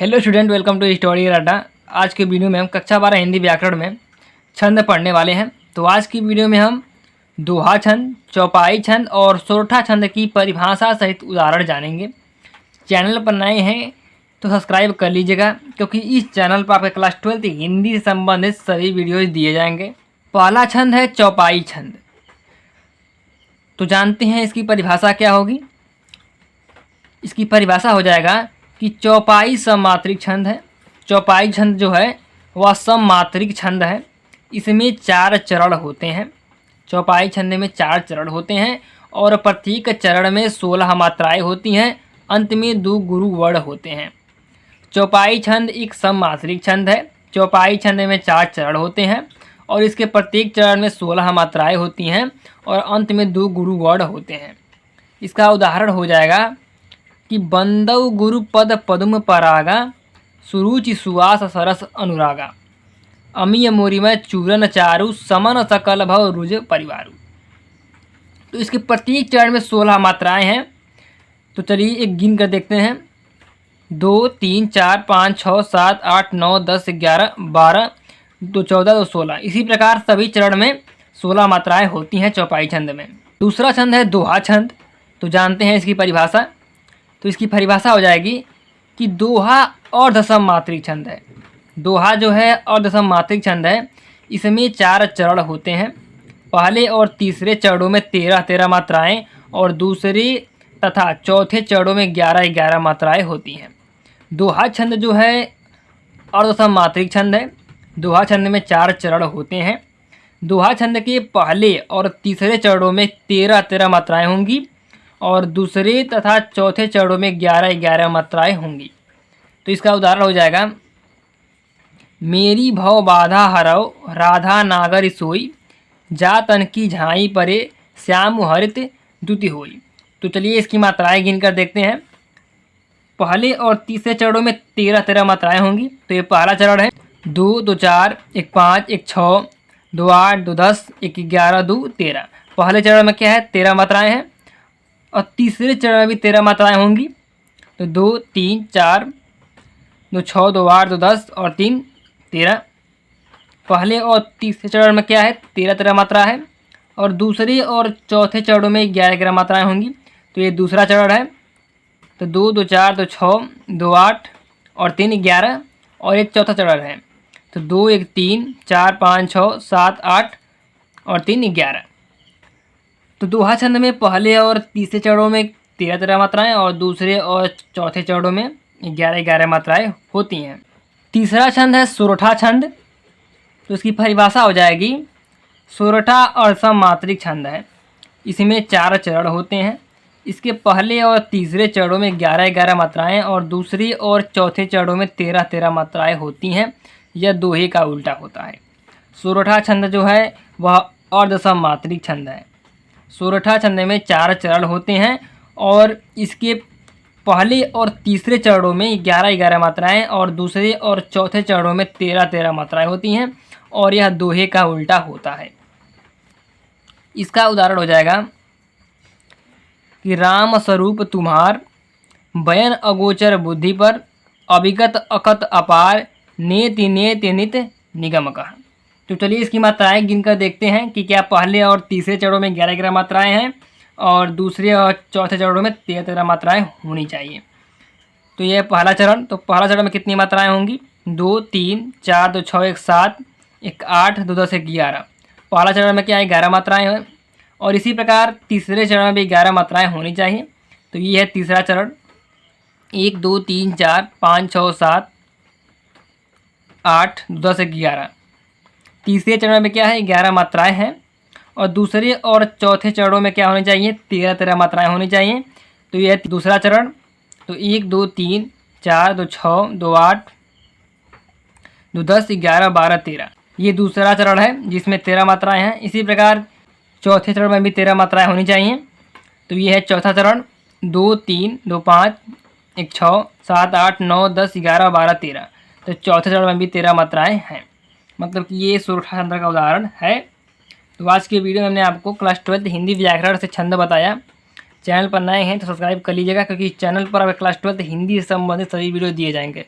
Hello student, welcome to story Adda. आज के video में हम कक्षा 12 हिंदी व्याकरण में छंद पढ़ने वाले हैं। तो आज की वीडियो में हम दोहा छंद, चौपाई छंद और सोरठा छंद की परिभाषा सहित उदाहरण जानेंगे। चैनल पर नए हैं तो सब्सक्राइब कर लीजिएगा, क्योंकि इस चैनल पर आपके क्लास 12 हिंदी से संबंधित सभी वीडियोज दिए जाएंगे। पहला छंद है चौपाई छंद। तो जानते हैं इसकी परिभाषा क्या होगी। इसकी परिभाषा हो जाएगा कि चौपाई सममात्रिक छंद है। चौपाई छंद जो है वह सममात्रिक छंद है। इसमें 4 चरण होते हैं। चौपाई छंद में 4 चरण होते हैं और प्रत्येक चरण में 16 मात्राएं होती हैं। अंत में 2 गुरु वर्ण होते हैं। चौपाई छंद एक सममात्रिक छंद है। चौपाई छंद में 4 चरण होते हैं और इसके प्रत्येक चरण में 16 मात्राएं होती हैं और अंत में 2 गुरु वर्ण होते हैं। इसका उदाहरण हो जाएगा कि बंदौ गुरु पद पद्म परागा, सुरुचि सुवास सरस अनुरागा, अमीय मोरिमय चूरन चारु, समन सकल भव रुज परिवारु। तो इसके प्रत्येक चरण में 16 मात्राएं हैं। तो चलिए एक गिन कर देखते हैं। 2 3 4 5 6 7 8 9 10 11 12 2 14 2 16। इसी प्रकार सभी चरण में 16 मात्राएं होती हैं चौपाई छंद में। दूसरा छंद है दोहा छंद। तो जानते हैं इसकी परिभाषा। तो इसकी परिभाषा हो जाएगी कि दोहा अर्धसम मात्रिक छंद है। दोहा जो है अर्धसम मात्रिक छंद है। इसमें 4 चरण होते हैं। पहले और तीसरे चरणों में 13-13 मात्राएं और दूसरे तथा चौथे चरणों में 11-11 मात्राएं होती हैं। दोहा छंद जो है अर्धसम मात्रिक छंद है। दोहा छंद में 4 चरण होते हैं। दोहा छंद के पहले और तीसरे चरणों में 13-13 मात्राएं होंगी और दूसरे तथा चौथे चरणों में 11-11 मात्राएं होंगी। तो इसका उदाहरण हो जाएगा, मेरी भव बाधा हरव, राधा नागर सोई, जा तन की झाई परे, श्याम हरित द्युति होई। तो चलिए इसकी मात्राएं गिन कर देखते हैं। पहले और तीसरे चरणों में 13-13 मात्राएं होंगी। तो ये पहला चरण है 2 2 4 1 5 1 6 2 8 2 10 1 11 2 13। पहले चरण में क्या है, 13 मात्राएं हैं और तीसरे चरण में भी 13 मात्राएं होंगी। तो 2 3 4 2 6 2 8 2 10 और 3 13। पहले और तीसरे चरण में क्या है, 13-13 मात्रा है और दूसरे और चौथे चरणों में 11-11 मात्राएं होंगी। तो ये दूसरा चरण है। तो 2 2 4 2 6 2 8 और 3 11 और एक चौथा चरण है। तो 2 1 3 4 5 6 7 8 और 3 11। तो दोहा छंद में पहले और तीसरे चरणों में 13-13 मात्राएं और दूसरे और चौथे चरणों में 11-11 मात्राएं होती हैं। तीसरा छंद है सोरठा छंद। तो इसकी परिभाषा हो जाएगी, सोरठा अर्धसम मात्रिक छंद है। इसमें 4 चरण होते हैं। इसके पहले और तीसरे चरणों में 11-11 मात्राएं और दूसरी और चौथे चरणों में 13-13 मात्राएं होती हैं। यह दोहे का उल्टा होता है। सोरठा छंद जो है वह अर्धसम मात्रिक छंद है। सोरठा छंद में 4 चरण होते हैं और इसके पहले और तीसरे चरणों में 11-11 मात्राएं और दूसरे और चौथे चरणों में 13-13 मात्राएं होती हैं और यह दोहे का उल्टा होता है। इसका उदाहरण हो जाएगा कि राम स्वरूप तुम्हार, बयन अगोचर बुद्धि पर, अविगत अकत अपार, नेति नेति नित निगम कहा। तो चलिए इसकी मात्राएं गिनकर देखते हैं कि क्या पहले और तीसरे चरणों में 11-11 मात्राएं हैं और दूसरे और चौथे चरणों में 13-13 मात्राएं होनी चाहिए। तो यह पहला चरण। तो पहला चरण में कितनी मात्राएं होंगी, 2 3 4 2 6 1 7 1 8 2 10 1 11। पहला चरण में क्या है, 11 मात्राएं हैं और इसी प्रकार तीसरे चरण में भी 11 मात्राएं होनी चाहिए। तो ये है तीसरा चरण। 1 2 3 4 5 6 7 8 2 10 1 11। तीसरे चरण में क्या है, 11 मात्राएं हैं और दूसरे और चौथे चरणों में क्या होनी चाहिए, 13-13 मात्राएं होनी चाहिए। तो यह दूसरा चरण। तो 1 2 3 4 2 6 2 8 2 10 11 12 13। ये दूसरा चरण है जिसमें 13 मात्राएं हैं। इसी प्रकार चौथे चरण में भी 13 मात्राएं होनी चाहिए। तो ये है चौथा चरण। 2 3 2 5 1 6 7 8 9 10 11 12 13। तो चौथे चरण में भी 13 मात्राएं हैं। मतलब कि ये सोरठा छंद का उदाहरण है। तो आज के वीडियो में हमने आपको क्लास 12 हिंदी व्याकरण से छंद बताया। चैनल पर नए हैं तो सब्सक्राइब कर लीजिएगा, क्योंकि इस चैनल पर अब क्लास 12 हिंदी से संबंधित सभी वीडियो दिए जाएंगे।